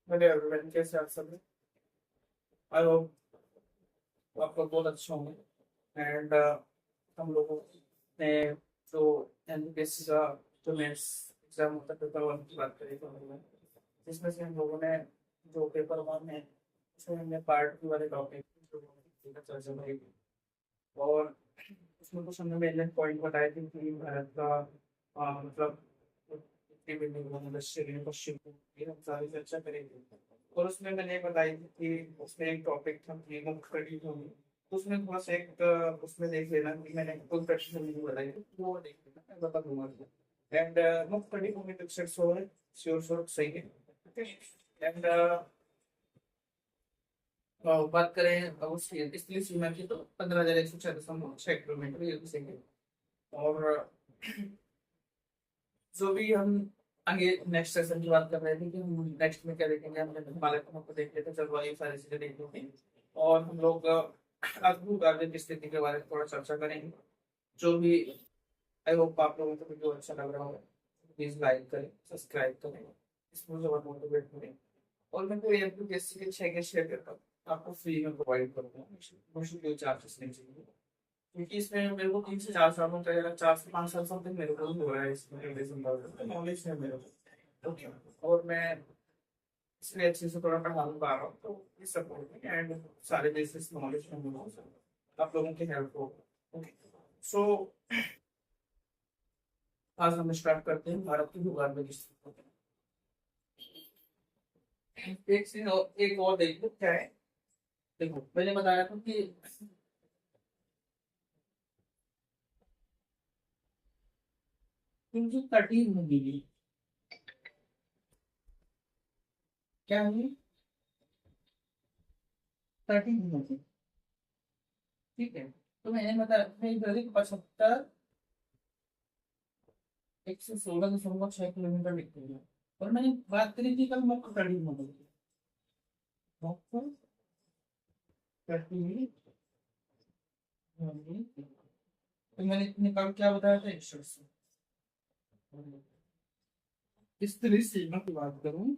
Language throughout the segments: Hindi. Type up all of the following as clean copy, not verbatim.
मेरे एवरीवन के साथ सब आई होप आपका बहुत अच्छा होंगे एंड हम लोगों ने जो एमबीबीएस का जो मेंस एग्जाम होता है पेपर वन की बात करी तो हमने जिसमें से हम लोगों ने जो पेपर वन है उसमें हमने पार्ट टू वाले टॉपिक जो चर्चा करी और उसमें कुछ हमने मेन पॉइंट बताए थे कि भारत का मतलब इतनी बिल्डिंग इंडस्ट्री पश्चिम ये हम सारी चर्चा करेंगे और उसमें मैंने ये बताई थी कि उसमें एक टॉपिक था कि मुख्य होगी तो उसमें थोड़ा सा एक उसमें देख लेना कि मैंने कोई प्रश्न नहीं बताई थी वो देख लेना मैं बता दूंगा एंड मुख्य भूमि पिक्चर सो है श्योर श्योर सही है एंड बात करें उसकी इसलिए सीमा की तो 15,106 किलोमीटर ये भी सही है और जो भी हम आगे नेक्स्ट सेशन की बात कर रहे थे कि हम नेक्स्ट में क्या देखेंगे हमने हिमालय को देख लेते जलवायु सारी चीजें देख लेंगे और हम लोग अद्भुत आगे की स्थिति के बारे में थोड़ा चर्चा करेंगे जो भी आई होप आप लोगों को वीडियो अच्छा लग रहा हो प्लीज लाइक करें सब्सक्राइब करें इसमें जो मोटिवेट करें और मैं कोई एमपीएससी के 6 के शेयर करता हूँ आपको फ्री में प्रोवाइड करूंगा मुझे कोई चार्जेस नहीं चाहिए क्योंकि इसमें मेरे को 3 से 4 सालों का या 4 से 5 साल समथिंग मेरे को हो रहा है इसमें नॉलेज है मेरे को ओके और मैं इसलिए अच्छे से थोड़ा पढ़ा नहीं पा रहा हूँ तो इस सपोर्ट में एंड सारे बेसिस नॉलेज में मिला आप लोगों की हेल्प हो ओके सो आज हम स्टार्ट करते हैं भारत की भूगोल की एक चीज और एक और देखो क्या है देखो मैंने बताया था कि जो तटीय भूमि क्या है तटीय भूमि ठीक है तो मैंने बताया इधर 116.6 किलोमीटर निकली है और मैंने बात करी थी कल मुख्य तटीय भूमि की मुख्य तटीय भूमि तो मैंने निकाल क्या बताया था 180 इस तरह सीमा की बात करूं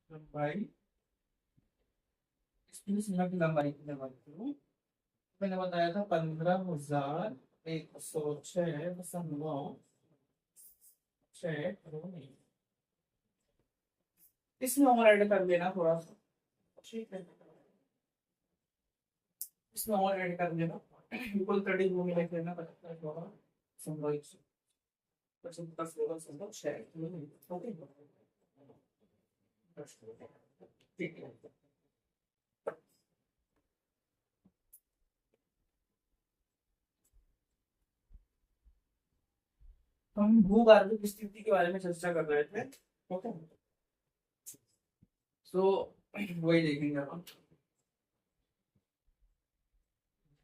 लंबाई इस तरह सीमा की लंबाई की मैं बात करूं मैंने बताया था 15,106.6 इसमें और ऐड कर लेना थोड़ा सा ठीक है इसमें और ऐड कर लेना बिल्कुल कड़ी भूमि लिख लेना 15,106 ओके ठीक है हम भूगर्भ स्थिति के बारे में चर्चा कर रहे थे ओके सो वही देखेंगे हम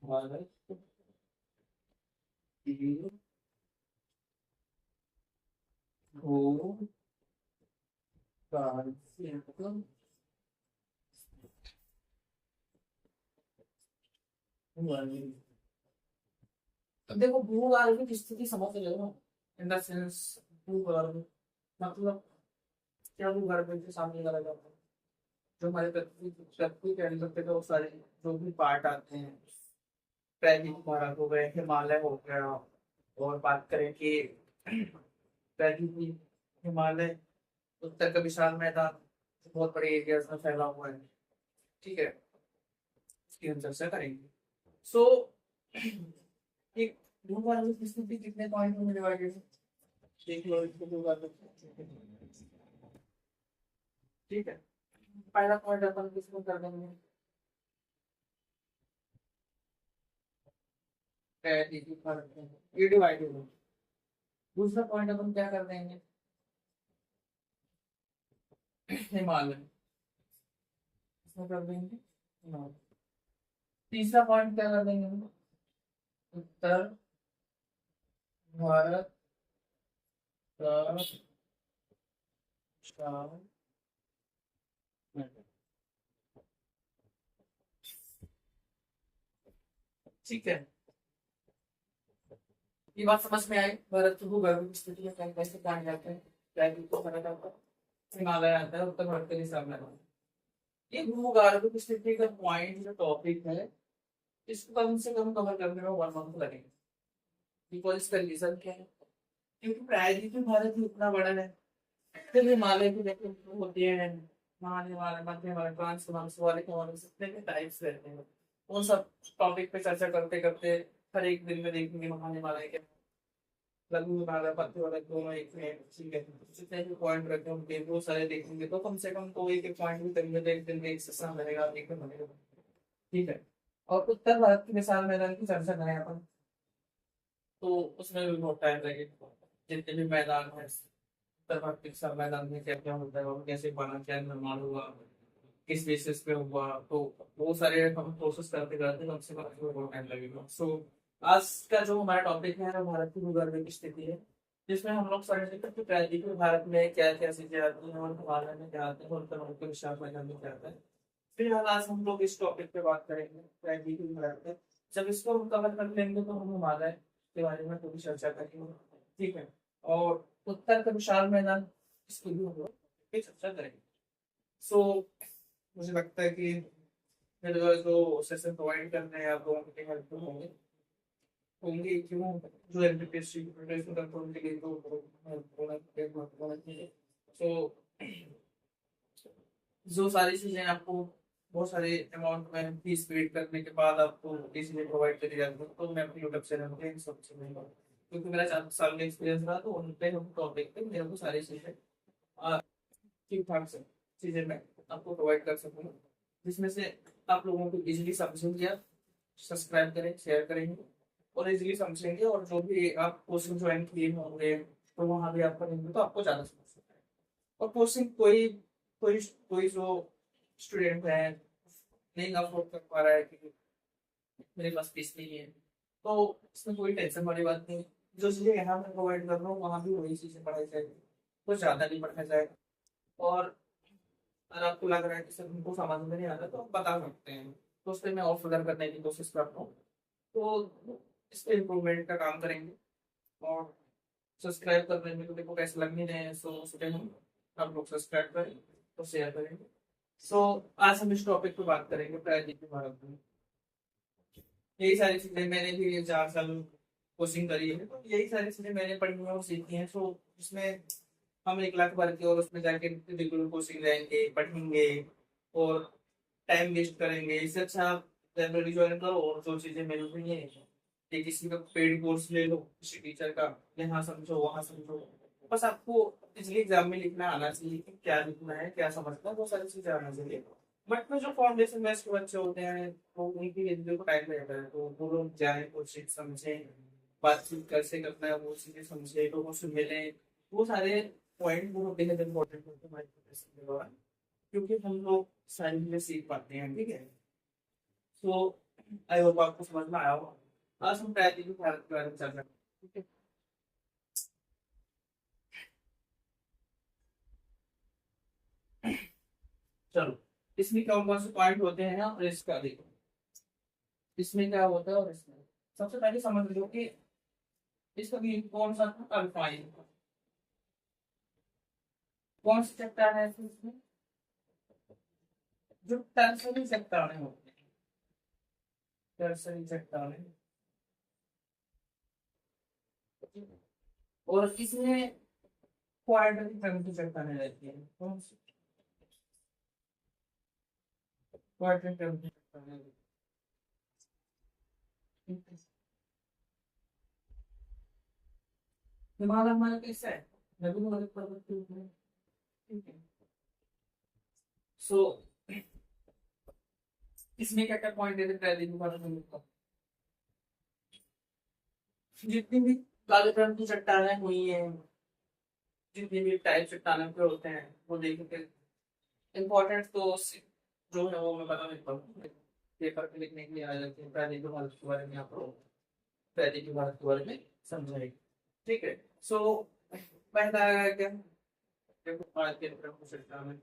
भारत की भूगर्भ अब देखो भूगर्भ की स्थिति समझ रहे हो इन द सेंस भूगर्भ मतलब क्या भूगर्भ के सामने लगा जाता है जो हमारे पृथ्वी के अंदर के बहुत सारे जो भी पार्ट आते हैं पहली भारत हो गए हिमालय हो गया और बात करें कि पहली भी हिमालय उत्तर का विशाल मैदान बहुत बड़े एरिया में फैला हुआ है ठीक है इसकी हम चर्चा करेंगे सो एक भूगोल की स्थिति कितने पॉइंट में डिवाइडेड है देख लो इसको भूगोल ठीक है पहला पॉइंट अपन किसको कर देंगे ये डिवाइडेड है दूसरा पॉइंट अपन क्या कर देंगे हिमालय इसमें कर देंगे हिमालय तीसरा पॉइंट क्या कर देंगे हम उत्तर भारत का विशाल मैदान ठीक है ये बात समझ में आई। भारत की भूगर्भ की स्थिति में कौन कौन से पानी जाते हैं? प्राकृतिक तो मैंने कहा हिमालय आता है, उत्तर भारत के हिसाब में। ये भूगर्भ की स्थिति का पॉइंट जो टॉपिक है, इसको कम से कम कवर करने में 1 मंथ लगेगा। बिकॉज इसका रीजन क्या है? क्योंकि प्रायद्वीपीय भारत ही इतना बड़ा है। फिर हिमालय की जैसे होती है, महान हिमालय, मध्य हिमालय, ट्रांस हिमालय, शिवालिक हिमालय, जितने भी टाइप्स रहते हैं, उन सब टॉपिक पे चर्चा करते करते हर एक दिन में देखेंगे महान हिमालय के, लघु हिमालय, पतले वाले दोनों एक में, ठीक है। जितने भी पॉइंट रहते हैं उनके वो सारे देखेंगे, तो कम से कम तो एक एक पॉइंट भी करेंगे तो एक दिन में एक सेशन रहेगा, एक दिन बनेगा, ठीक है। और उत्तर भारत की विशाल मैदान की चर्चा करें अपन, तो उसमें भी बहुत टाइम लगेगा। जितने भी मैदान है उत्तर भारत के विशाल मैदान में क्या क्या होता है और कैसे बना, क्या निर्माण हुआ, किस बेसिस पे हुआ, तो वो सारे हम प्रोसेस करते करते कम से कम बहुत टाइम लगेगा। सो आज का जो हमारा टॉपिक है वो भारत की भूगर्भ की स्थिति है, जिसमें हम लोग समझेंगे कि प्रायद्वीपीय भारत में क्या क्या चीजें आती हैं और हिमालय में क्या आते हैं और उत्तर भारत के विशाल मैदान में क्या आता है। फिलहाल आज हम लोग इस टॉपिक पे बात करेंगे प्रायद्वीपीय भारत में। जब इसको हम कवर कर लेंगे तो हम हिमालय के बारे में थोड़ी चर्चा करेंगे, ठीक है। और उत्तर का विशाल मैदान, इसको भी हम लोग पे चर्चा करेंगे। सो मुझे लगता है कि मेरे द्वारा जो सेशन प्रोवाइड करने हैं आप लोगों के हेल्पफुल होंगे होंगे क्यों, जो एमपीपीएससी प्रिपरेशन करते हैं उनके लिए तो होना चाहिए। सो जो सारी चीजें आपको बहुत सारे अमाउंट में फीस पेड करने के बाद आपको ये चीजें प्रोवाइड करी जाती है, तो मैं अपने यूट्यूब चैनल पे इन सब चीजें, क्योंकि मेरा 4 साल का एक्सपीरियंस रहा, तो उन पे हम टॉपिक पे मेरे को सारी चीजें ठीक ठाक से चीजें मैं आपको प्रोवाइड कर सकूंगा, जिसमें से आप लोगों को इजीली समझेंगे, आप सब्सक्राइब करें, शेयर करेंगे और इजीली समझेंगे, और जो भी आप कोचिंग ज्वाइन किए होंगे तो वहाँ भी आप करेंगे तो आपको ज़्यादा समझ सकते हैं। और कोचिंग कोई कोई कोई जो स्टूडेंट है नहीं अफोर्ड कर पा रहा है कि मेरे पास फीस नहीं है, तो इसमें कोई टेंशन वाली बात नहीं। जो चीज़ें यहाँ मैं प्रोवाइड कर रहा हूँ वहाँ भी वही चीज़ें पढ़ाई जाएगी, कुछ ज़्यादा नहीं पढ़ाया जाएगा। और अगर आपको लग रहा है कि सर हमको समझ में नहीं आ रहा तो आप बता सकते हैं, तो उस पर मैं और सुधार करने की कोशिश करता हूँ। तो इस पर इम्प्रूवमेंट का काम करेंगे। और सब्सक्राइब करने में तो देखो कैसे लग नहीं रहे हैं, सो उस पर हम आप लोग सब्सक्राइब करें तो शेयर करेंगे। सो आज हम इस टॉपिक पे बात करेंगे प्रायद्वीपीय भारत में। यही सारी चीजें मैंने भी 4 साल कोचिंग करी है, तो यही सारी चीजें मैंने पढ़ी हैं और सीखी हैं। सो इसमें हम 1 लाख भर के और उसमें जाके रेगुलर कोचिंग जाएंगे, पढ़ेंगे और टाइम वेस्ट करेंगे, इससे अच्छा आप लाइब्रेरी ज्वाइन करो और जो चीजें मिल रही है कि किसी का पेड कोर्स ले लो, किसी टीचर का, यहाँ समझो वहाँ समझो, बस आपको इसलिए एग्जाम में लिखना आना चाहिए कि क्या लिखना है, क्या समझना है, वो सारी चीजें आना चाहिए। बट में जो फाउंडेशन बेस्ड के बच्चे होते हैं तो उनकी एंजॉय को टाइम लगता है, तो वो लोग जाए, कोचिंग समझें, बातचीत कैसे करना है वो चीजें समझे, लोगों से मिले, वो सारे पॉइंट वो बेहद इंपॉर्टेंट होते हैं हमारी प्रिपरेशन के दौरान, क्योंकि हम लोग सारी चीजें सीख पाते हैं, ठीक है। तो आई होप आपको समझ में आया होगा। आज हम प्रायद्वीपीय भारत के बारे में चर्चा करेंगे, ठीक है। चलो, इसमें कौन कौन से पॉइंट होते हैं और इसका देखो इसमें क्या होता है। और इसमें सबसे पहले समझ लो कि इसका भी कौन सा अल्पाइन, कौन सी चट्टान है इसमें, जो टर्सरी चट्टानें होती हैं, टर्सरी चट्टानें। और इसमें क्वाड्रेटिक क्रम की चट्टानें रहती हैं, कौन सी क्वाड्रेटिक क्रम की चट्टानें। हिमालय हमारा कैसा है, लघु हिमालय पर्वत के ऊपर है, ठीक है। सो इसमें क्या क्या पॉइंट देते हैं प्रायद्वीपीय भारत में, जितनी भी काले क्रम की चट्टानें हुई हैं, जितनी भी टाइप चट्टानें पे होते हैं वो देखेंगे। इम्पोर्टेंट तो जो है वो मैं बता देता हूँ, पेपर पे लिखने के लिए आ जाते हैं, प्रायद्वीपीय भारत के बारे में आपको प्रायद्वीपीय भारत के बारे में समझाएगी, ठीक है। सो पहला आएगा क्या, देखो भारत के प्रमुख चट्टानें।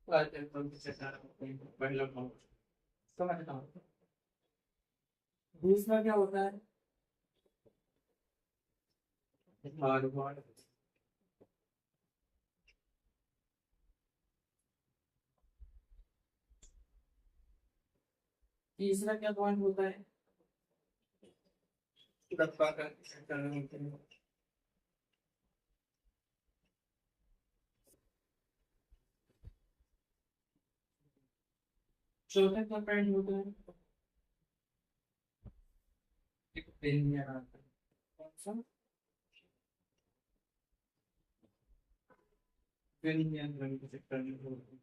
पहला भाग समझता हूँ। दूसरा क्या होता है? मारवाड़। तीसरा क्या पॉइंट होता है? डब्बा का चौथा क्या पॉइंट होता है? एक पेन में आता है। कौन सा? पेन में रंग के चक्कर में होता है।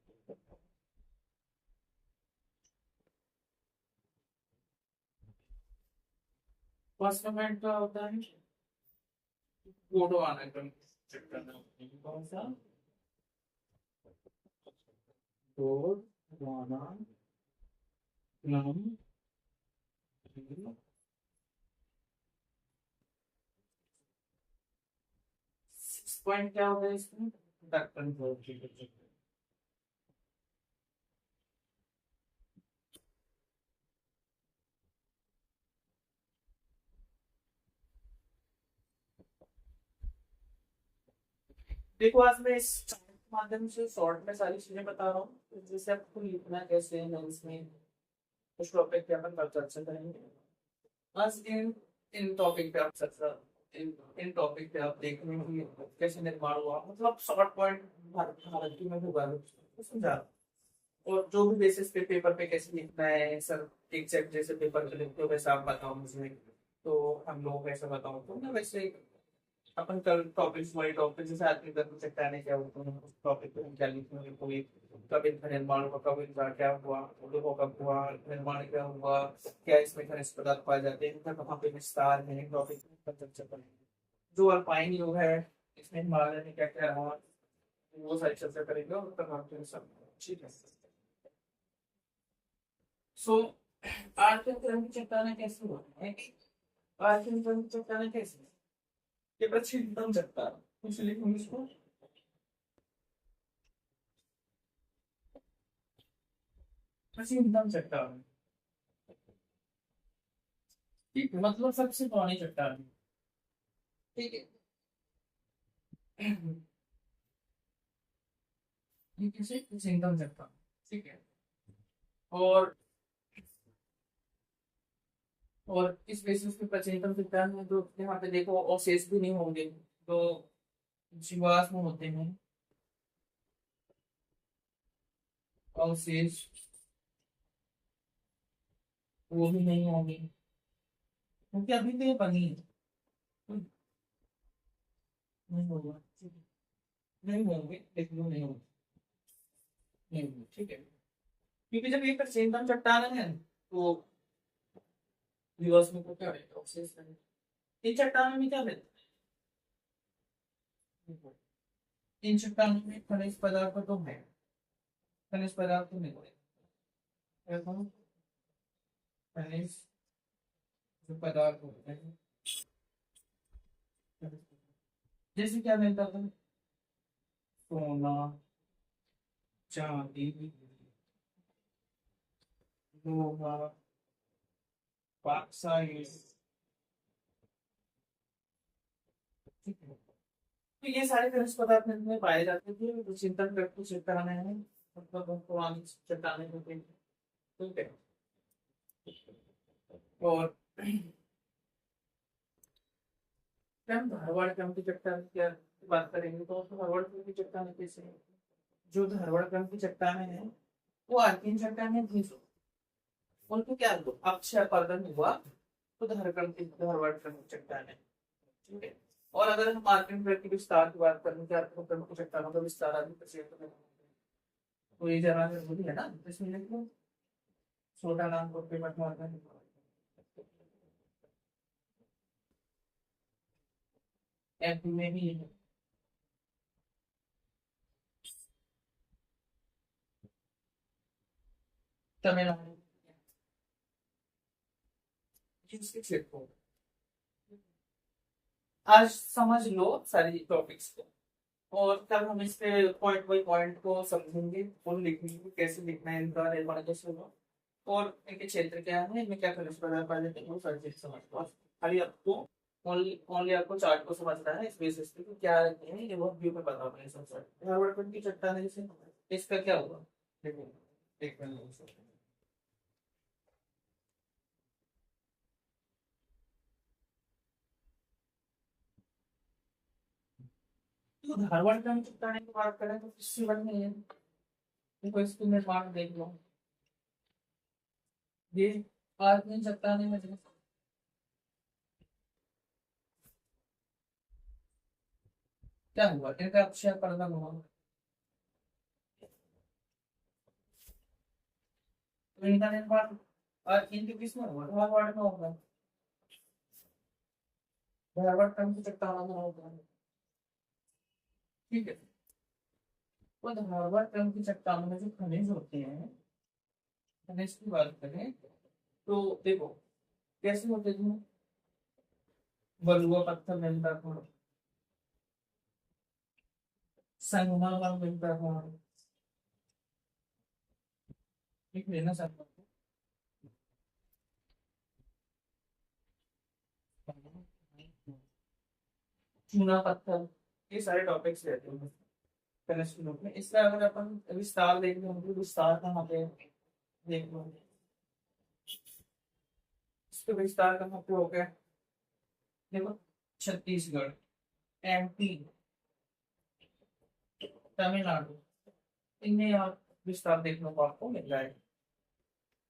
फर्स्ट कमेंट क्या होता है? फोटो आना क्रम चक्कर में। कौन सा? कोड आना क्रम। पॉइंट क्या होगा इसमें? डक्टन फोर्टी। देखो आज मैं इस chart के माध्यम से शॉर्ट में सारी चीजें बता रहा हूँ, जैसे आपको लिखना कैसे है इसमें कुछ टॉपिक पे अपन चर्चा करेंगे। आज इन टॉपिक पे आप चर्चा इन टॉपिक पे आप देखेंगे कि कैसे निर्माण हुआ, मतलब शॉर्ट पॉइंट भारत की मैं होगा समझा। और जो भी बेसिस पे पेपर पे कैसे लिखना है सर, एग्जैक्ट जैसे पेपर पे लिखते हो वैसा आप बताओ मुझे, तो हम लोग वैसा बताओ तो ना वैसे अपन कल टॉपिक्स वाले टॉपिक जैसे आदमी कर सकता है क्या होता है उस टॉपिक पे हम क्या लिखेंगे, कोई कब इनका निर्माण हुआ, कब इनका क्या हुआ, देखो कब हुआ, निर्माण क्या हुआ, क्या इसमें खनिज पदार्थ पाए जाते हैं, इनका कहाँ पे विस्तार है, टॉपिक पर चर्चा करेंगे। जो अल्पाइन योग है इसमें हिमालय में क्या क्या रहा, वो सारी चर्चा करेंगे और तब हम सब ठीक है। सो आर्थिक क्रम की चट्टाने कैसे होती है? आर्थिक क्रम की चट्टाने कैसे? ये बच्चे एकदम चट्टान कुछ लिखूंगी इसको। बच्चे एकदम चट्टान ठीक है, मतलब सबसे पुरानी चट्टान। ठीक है। ये किसे सिंगल चट्टान। ठीक है। और इस बेसिस पे प्रेजेंटम चट्टान में तो यहाँ पे देखो अवशेष भी नहीं होंगे, तो जीवाश्म होते हैं, अवशेष वो भी नहीं होंगे क्योंकि अभी तो ये बनी है। तो नहीं होगा। नहीं होंगे, लेकिन वो नहीं होंगे। नहीं होंगे, ठीक है। क्योंकि जब ये प्रेजेंटम चट्टान है तो जीवाश्म को क्या रहता है, अवशेष रहेगा। इन चट्टानों में क्या रहता है? इन चट्टानों में खनिज पदार्थ तो है, खनिज पदार्थ तो नहीं है, खनिज जो पदार्थ होते हैं जैसे क्या मिलता था? सोना, चांदी, लोहा, बॉक्साइट। ठीक है। तो ये सारे खनिज पदार्थ में पाए जाते थे, तो चिंतन करते चट्टाने हैं, मतलब हम पुरानी चट्टाने होते हैं। ठीक है। और क्या हम धारवाड़ क्रम की चट्टान क्या बात करेंगे, तो धारवाड़ क्रम की चट्टान कैसे है? जो धारवाड़ क्रम की चट्टाने हैं वो आर्किन चट्टाने थी, उनको क्या लो अक्षय अपर्दन हुआ, तो धारवाड़ क्रम की चट्टान है। ठीक है। और अगर हम आर्किन क्रम की विस्तार की बात करें, क्या क्रम की चट्टानों का विस्तार आदि क्षेत्र में, तो ये जगह जरूरी है ना, इसमें लिख लो छोटा नाम को पेमेंट मारना है। एमपी में भी है, तमिलनाडु, जिसके क्षेत्र को आज समझ लो सारी टॉपिक्स को। और कल हम इस पे पॉइंट बाई पॉइंट को समझेंगे, फुल लिखेंगे कैसे लिखना है इनका निर्माण कैसे होगा और इनके क्षेत्र क्या है, इनमें क्या खनिज पदार्थ पाए जाते हैं, वो सारी चीज समझ लो। खाली आपको ओनली ओनली आपको चार्ट को समझना है, इस बेसिस पे कि क्या रहते हैं ये बहुत व्यू में पता होगा। सब सर हार्वर्ड की चट्टान है जैसे, इसका क्या होगा देखो, एक मिनट। तो धारवाड़ का हम चट्टान की बात करें तो किससे बनी है, देखो इसके निर्माण देख लो। ये आज नहीं चट्टान में क्या हुआ, इनका अक्षय पर्दन हुआ, तो इनका निर्माण और इनके किसमें हुआ, धारवाड़ में होगा। धारवाड़ का हम चट्टान में होगा, ठीक है। तो धारवाड़ क्रम की चट्टानों में जो खनिज होते हैं, खनिज की बात करें तो देखो कैसे होते हैं। बलुआ पत्थर मिलता था, संगमरमर मिलता था, ठीक है ना सर। चूना पत्थर, ये सारे टॉपिक्स रहते हैं खनिज के रूप में। इसका अगर अपन विस्तार देख लो, तो विस्तार कहाँ पे है? देख लो, इसका विस्तार कहाँ पे हो गया, देखो छत्तीसगढ़, एमपी, तमिलनाडु, इनमें यहाँ विस्तार देखने को आपको मिल जाएगा,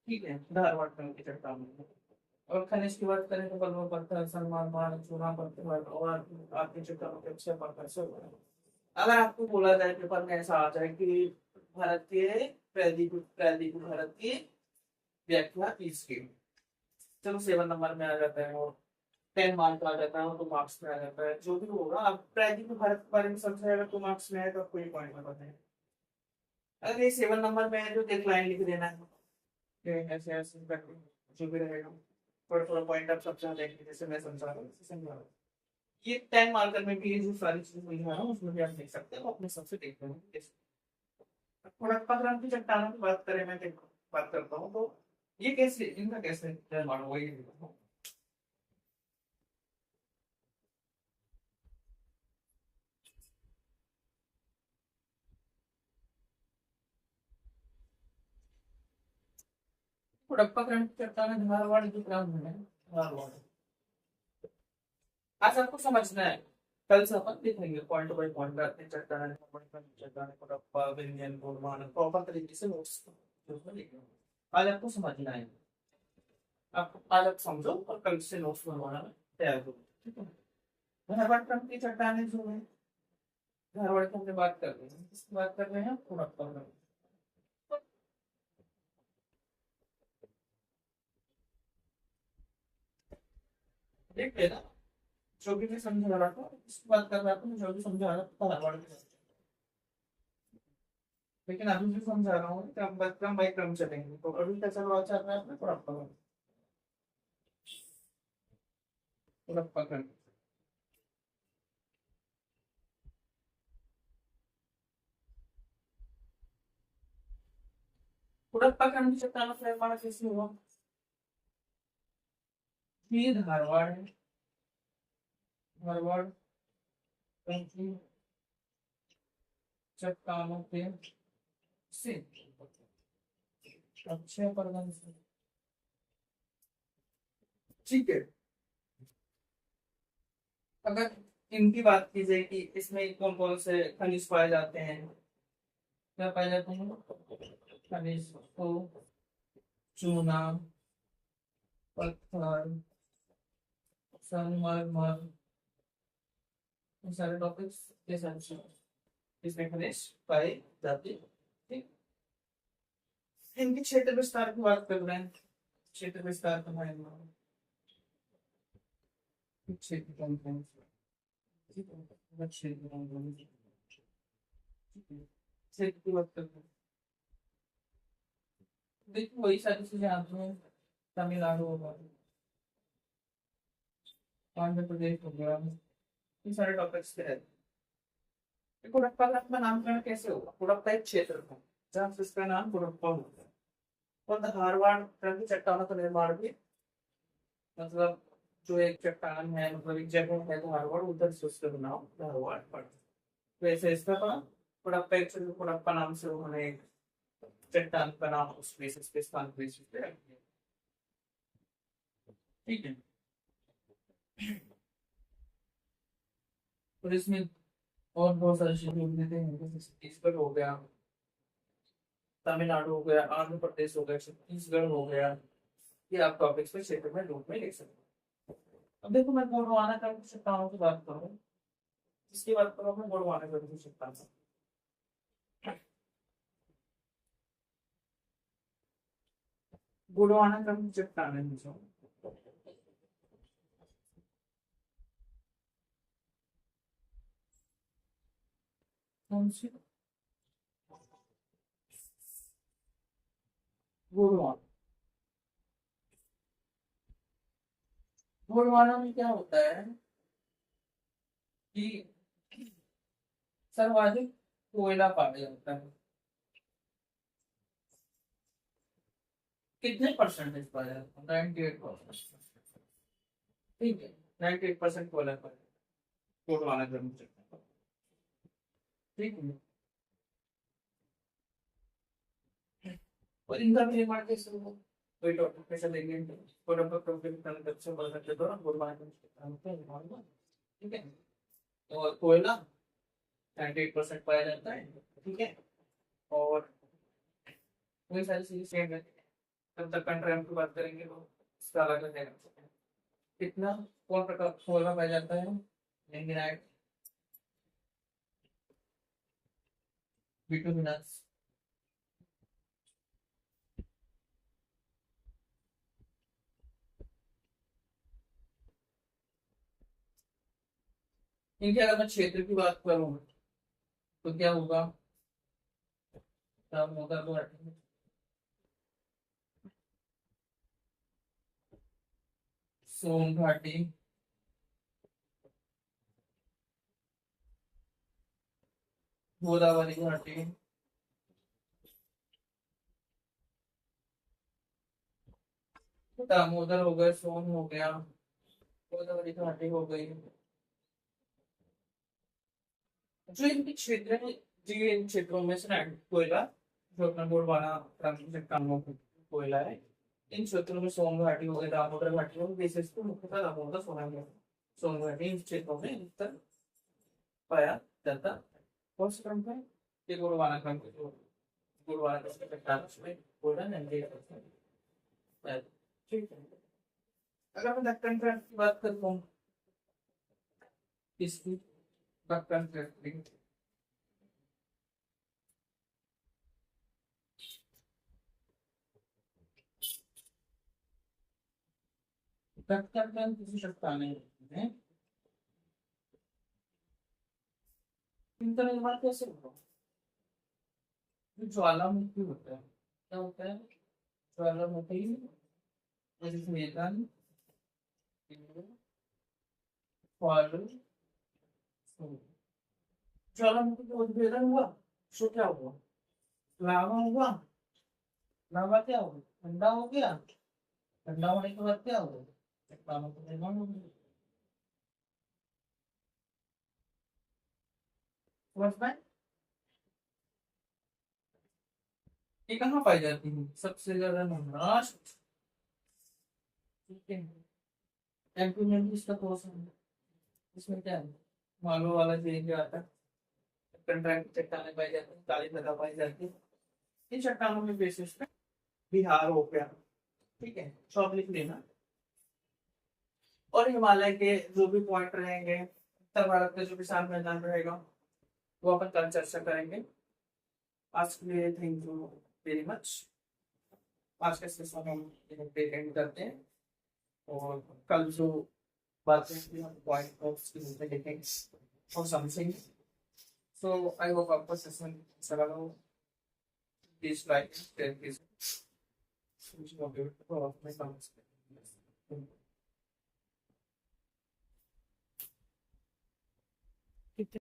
ठीक है। धारवाड़ क्रम की चट्टान में और खनिज की बात करें तो बलुआ पत्थर, संगमरमर, चूना पत्थर और आपके चट्टानों के अक्षय पत्थर से बना है। अगर आपको बोला जाए पेपर में ऐसा आ जाए कि भारत के प्रायद्वीप भारत की व्याख्या इसकी, चलो 7 नंबर में आ जाता है, और 10 मार्क आ जाता है, तो मार्क्स में आ जाता है, जो भी होगा। आप प्रायद्वीप भारत के बारे में समझ रहे, अगर 2 मार्क्स में आए तो आपको ये पॉइंट में बताएं। अगर ये 7 नंबर में है, जो एक लाइन लिख देना है, ऐसे ऐसे करके जो भी रहेगा, थोड़ा थोड़ा पॉइंट आप सब जगह देखेंगे, जैसे मैं समझा रहा हूँ वैसे समझा रहा हूँ। ये 10 मार्कर में भी ये जो सारी चीजें समझा रहा हूँ उसमें भी आप देख सकते हो, अपने सबसे देख रहे हैं। हड़प्पा क्रांति चट्टानों की बात करें, मैं बात करता हूँ तो ये कैसे, इनका कैसे निर्माण हुआ ये देखो। हड़प्पा क्रांति चट्टान धारवाड़ की प्रांत में है, धारवाड़। आज आपको समझना है, कल से अपन देखेंगे पॉइंट बाय पॉइंट करते हैं, चट्टान चट्टान हड़प्पा विंध्यन गोंडवाना प्रॉपर तरीके से नोट्स आज आपको समझना है। आप आज आप समझो और कल से नोट्स बनवाना तैयार करो, ठीक है। धारवाड़ क्रम की चट्टानें जो है, धारवाड़ की हमने बात कर रहे हैं, इसकी बात कर रहे हैं हड़प्पा क्रम। देख लेना, जो भी मैं समझा रहा था इसकी बात कर रहा था, मैं जो भी समझा रहा था धारवाड़ के, लेकिन अभी भी समझा रहा हूँ कि हम क्रम बाई क्रम चलेंगे। तो अभी कैसा चल रहा है अपने हड़प्पा क्रम, हड़प्पा क्रम। हड़प्पा क्रम की चट्टानों का निर्माण कैसे हुआ, ये धारवाड़ है, धारवाड़ क्रम की चट्टानों के से अक्षय पर्वत से, ठीक है। अगर इनकी बात की जाए कि इसमें कौन कौन से खनिज पाए जाते हैं, क्या पाए जाते हैं खनिज, तो चूना पत्थर संगमरमर, ये सारे टॉपिक्स के साथ इसमें खनिज पाए जाते हैं, ठीक। इनके क्षेत्र विस्तार की बात कर रहे हैं, क्षेत्र विस्तार का मायना, क्षेत्र कौन कौन से, ठीक है, क्षेत्र कौन कौन से, ठीक है। क्षेत्र की बात करते हैं, देखो वही सारी चीजें आती हैं, तमिलनाडु होगा, आंध्र प्रदेश हो गया, ये सारे टॉपिक्स के रहते हैं। कुड़प्पा का नामकरण कैसे होगा? कुड़प्पा एक क्षेत्र था जहाँ से इसका नाम कुड़प्पा होता है। और धारवाड़ की चट्टानों का निर्माण भी, मतलब जो एक चट्टान है, मतलब एक जगह है धारवाड़, उधर से उसका नाम धारवाड़ पड़ा। तो ऐसे इसका पड़ा कुड़प्पा, एक्चुअली कुड़प्पा नाम से उन्होंने एक चट्टान का नाम उस बेसिस पे, स्थान बेसिस पे रख दिया। ठीक है। और इसमें और बहुत सारे क्षेत्र देते हैं, जैसे छत्तीसगढ़ हो गया, तमिलनाडु हो गया, आंध्र प्रदेश हो गया, छत्तीसगढ़ हो गया। ये आप टॉपिक्स में क्षेत्र में रूप में लिख सकते हैं। अब देखो मैं गोंडवाना कर चट्टानों की बात करूँ, इसकी बात करूँ मैं गोंडवाना कर चट्टान। गोंडवाना कर चट्टान है जो, कौन सी? गोंडवाना। गोंडवाना में क्या होता है कि सर्वाधिक कोयला पाया जाता है। कितने परसेंटेज पाया जाता है? 98%। ठीक है, 98% कोयला पाया गोंडवाना गर्म चट्टान। ठीक है। और इनका भी निर्माण कैसे हुआ? कोई टॉपिक पे चलेंगे, अच्छा बढ़ सकते दौरान गोंडवाना गर्म चट्टान का निर्माण हुआ। ठीक है। और कोयला 98% पाया जाता है। ठीक है। और वही सारी चीजें सेम है। तब तक कंट्री की बात करेंगे तो इसका अलग अलग है। कितना कौन प्रकार कोयला पाया जाता है? लिग्नाइट, बिटुमिनस, इनकी अगर मैं क्षेत्र की बात करूँ तो क्या होगा? तब होगा तो सोन घाटी, गोदावरी घाटी, दामोदर हो गए, सोन हो गया, गोदावरी घाटी हो गई। जो इनके क्षेत्र है, जो इन क्षेत्रों में से ना कोयला, जो अपना गोंडवाना चट्टानों का कोयला है, इन क्षेत्रों में सोन घाटी हो गई, दामोदर घाटी हो गई, विशेष तो मुख्यतः दामोदर सोन घाटी इन क्षेत्रों में अधिकतर पाया जाता है। कौन से क्रम पे? ये गोंडवाना क्रम के, जो गोंडवाना क्रम के चट्टान में कोयला नहीं है। ठीक है। अगर मैं दक्कन क्रम की बात करता हूँ, इसकी दक्कन क्रम, दक्कन क्रम किसी चट्टान है, इनका निर्माण कैसे होगा? जो ज्वालामुखी होता है, क्या होता है? ज्वालामुखी, जैसे मेघन, फॉल, ज्वालामुखी का उद्भेदन हुआ, तो क्या हुआ? लावा हुआ। लावा क्या हुआ? ठंडा हो गया। ठंडा होने के बाद क्या हुआ? चट्टानों का निर्माण हो गया। समझ पाए? ये कहाँ पाई जाती है सबसे ज्यादा? महाराष्ट्र। ठीक है। एमपी में भी इसका कोर्स है। इसमें क्या है? मालवा वाला जो एरिया आता है, कंट्रैक्ट चट्टानें पाई जाती है, काली मृदा पाई जाती है। इन चट्टानों में बेसिस पे बिहार हो गया। ठीक है, शॉर्ट लिख लेना। और हिमालय के जो भी पॉइंट रहेंगे, उत्तर भारत का जो विशाल मैदान रहेगा, वो अपन कल चर्चा करेंगे। आज के लिए थैंक यू वेरी मच। आज का सेशन हम एंड करते हैं, और कल जो बातें की हम पॉइंट ऑफ देखेंगे और समझेंगे। सो आई होप आपको सेशन अच्छा लगा हो। Please like, share, please.